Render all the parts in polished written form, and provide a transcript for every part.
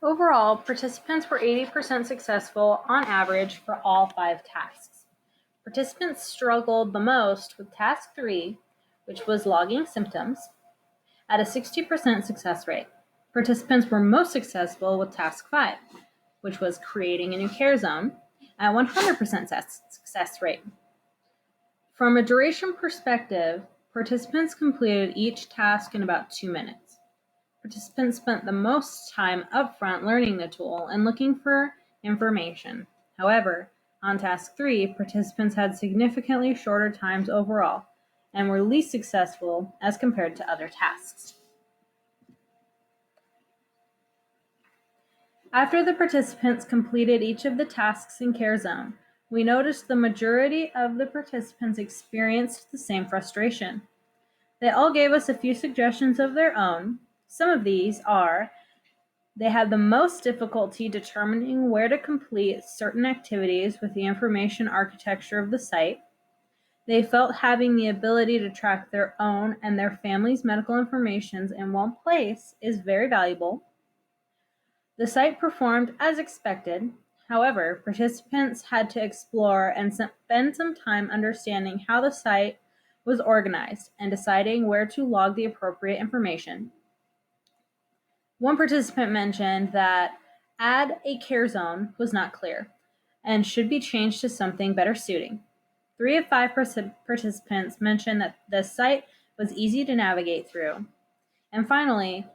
Overall, participants were 80% successful on average for all 5 tasks. Participants struggled the most with task 3, which was logging symptoms, at a 60% success rate. Participants were most successful with task 5, which was creating a new care zone, at 100% success rate. From a duration perspective, participants completed each task in about 2 minutes. Participants spent the most time upfront learning the tool and looking for information. However, on task 3, participants had significantly shorter times overall and were least successful as compared to other tasks. After the participants completed each of the tasks in Care Zone, we noticed the majority of the participants experienced the same frustration. They all gave us a few suggestions of their own. Some of these are: they had the most difficulty determining where to complete certain activities with the information architecture of the site. They felt having the ability to track their own and their family's medical information in one place is very valuable. The site performed as expected. However, participants had to explore and spend some time understanding how the site was organized and deciding where to log the appropriate information. One participant mentioned that add a care zone was not clear and should be changed to something better suiting. 3 of 5 participants mentioned that the site was easy to navigate through. And finally,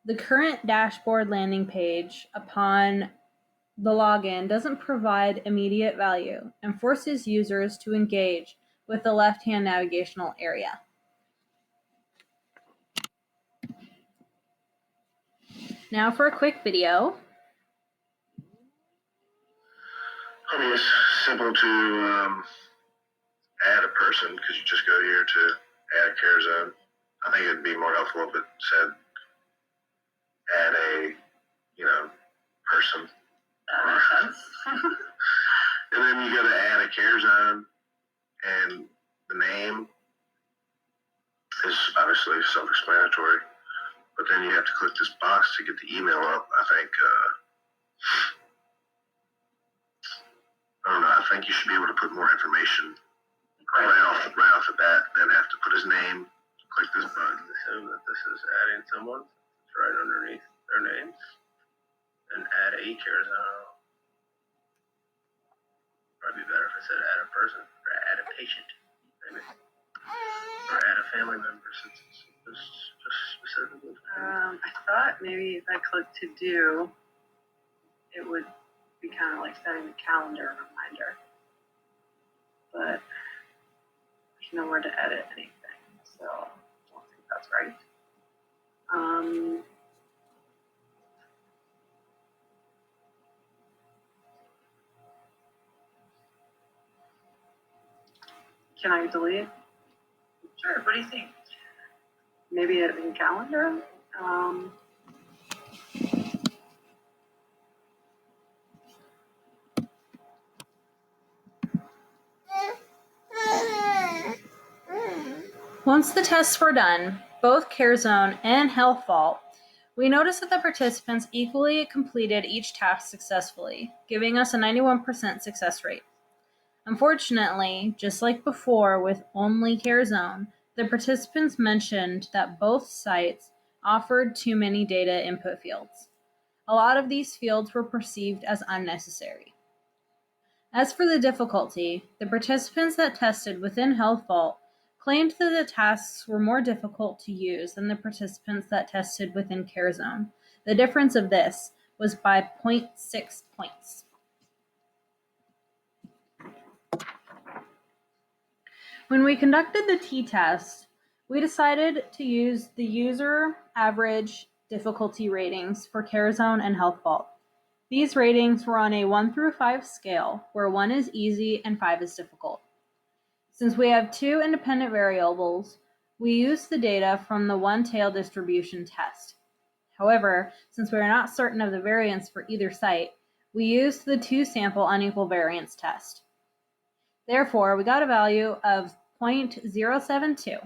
the current dashboard landing page upon the login doesn't provide immediate value and forces users to engage with the left-hand navigational area. Now for a quick video. It's simple to add a person because you just go here to add a care zone. I think it'd be more helpful if it said add a, person. That makes sense. And then you go to add a care zone, and the name is obviously self-explanatory, but then you have to click this box to get the email up. I think you should be able to put more information right off the bat, then have to put his name, click this button. Assume that this is adding someone. It's right underneath their names. And add a care zone. Probably be better if it said add a person, or add a patient, maybe. Or add a family member, since it's just specifically. I thought maybe if I clicked to do, it would be kind of like setting a calendar reminder. But there's nowhere to edit anything, so I don't think that's right. Can I delete? Sure, what do you think? Maybe in calendar? Once the tests were done, both Care Zone and Health Vault, we noticed that the participants equally completed each task successfully, giving us a 91% success rate. Unfortunately, just like before with only Care Zone, the participants mentioned that both sites offered too many data input fields. A lot of these fields were perceived as unnecessary. As for the difficulty, the participants that tested within Health Vault claimed that the tasks were more difficult to use than the participants that tested within Care Zone. The difference of this was by 0.6 points. When we conducted the t-test, we decided to use the user average difficulty ratings for Care Zone and Health Vault. These ratings were on a 1 through 5 scale, where 1 is easy and 5 is difficult. Since we have 2 independent variables, we used the data from the one-tail distribution test. However, since we are not certain of the variance for either site, we used the 2-sample unequal variance test. Therefore, we got a value of 0.072.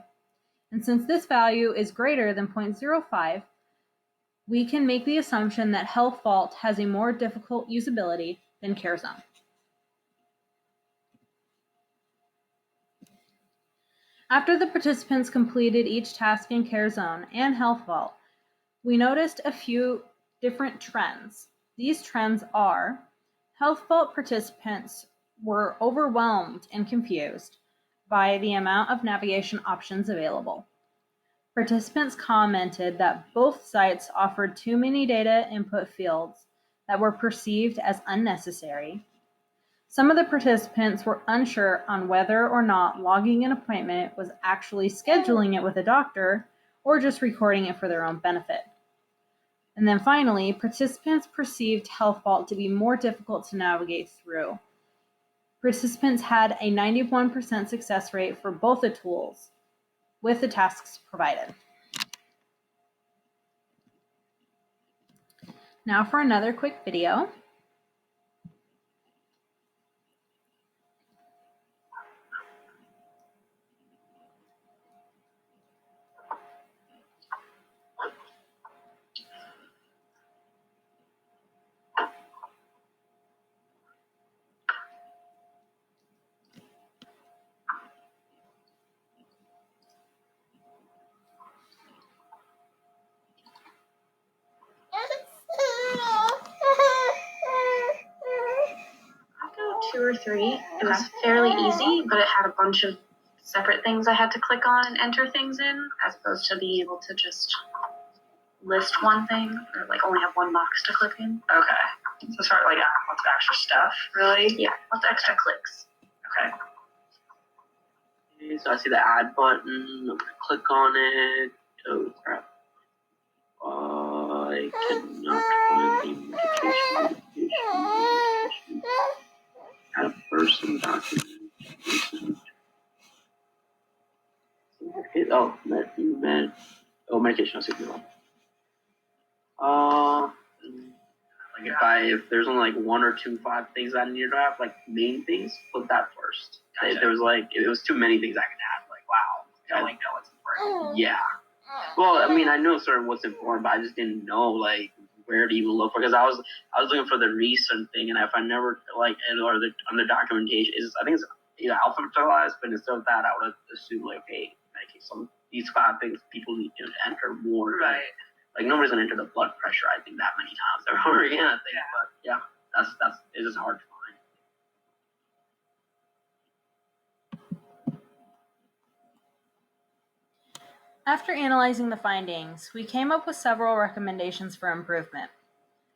And since this value is greater than 0.05, we can make the assumption that Health Vault has a more difficult usability than CareZone. After the participants completed each task in CareZone and Health Vault, we noticed a few different trends. These trends are: Health Vault participants were overwhelmed and confused by the amount of navigation options available. Participants commented that both sites offered too many data input fields that were perceived as unnecessary. Some of the participants were unsure on whether or not logging an appointment was actually scheduling it with a doctor or just recording it for their own benefit. And then finally, participants perceived Health Vault to be more difficult to navigate through. Participants had a 91% success rate for both the tools with the tasks provided. Now for another quick video. I'll go 2 or 3. It was fairly easy, but it had a bunch of separate things I had to click on and enter things in, as opposed to being able to just list one thing or like only have one box to click in. Okay. So start like lots of extra stuff, really? Yeah, lots of extra clicks. Okay. Okay, so I see the add button. I'm gonna click on it. Oh crap. I cannot find the notification. Add a person document. Medication. I'll see if like if there's only like 1 or 2, 5 things I need to have, like main things, put that first. Gotcha. There was like it was too many things I could add. Like wow, Don't like know what's important. yeah. Well, I mean, I know sort of what's important, but I just didn't know like where to even look for, because I was looking for the recent thing, and if I never like or the on the documentation is, I think it's either alphabetized, but instead of that, I would assume like, okay, some these 5 things people need to enter more. Right. Like nobody's gonna enter the blood pressure, I think, that many times ever again. I think, but yeah, that's it is hard to find. After analyzing the findings, we came up with several recommendations for improvement.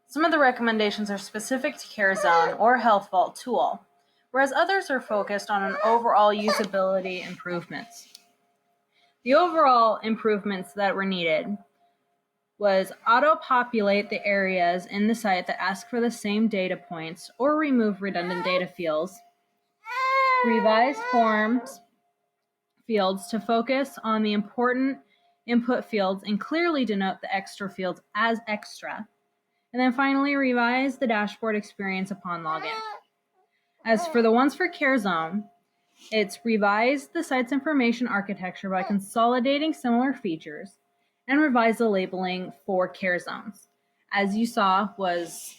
Some of the recommendations are specific to CareZone or Health Vault tool, whereas others are focused on an overall usability improvements. The overall improvements that were needed was auto-populate the areas in the site that ask for the same data points or remove redundant data fields, revise forms fields to focus on the important input fields and clearly denote the extra fields as extra, and then finally revise the dashboard experience upon login. As for the ones for CareZone, it's revise the site's information architecture by consolidating similar features and revise the labeling for care zones. As you saw, was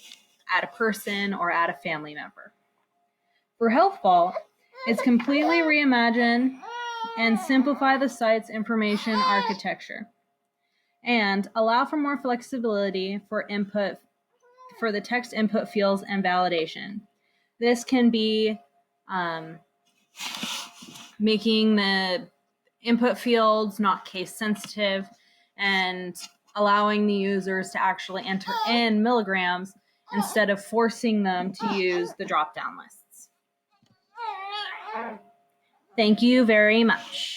add a person or add a family member. For Health Vault, it's completely reimagine and simplify the site's information architecture and allow for more flexibility for input for the text input fields and validation. This can be making the input fields not case sensitive and allowing the users to actually enter in milligrams instead of forcing them to use the drop-down lists. Thank you very much.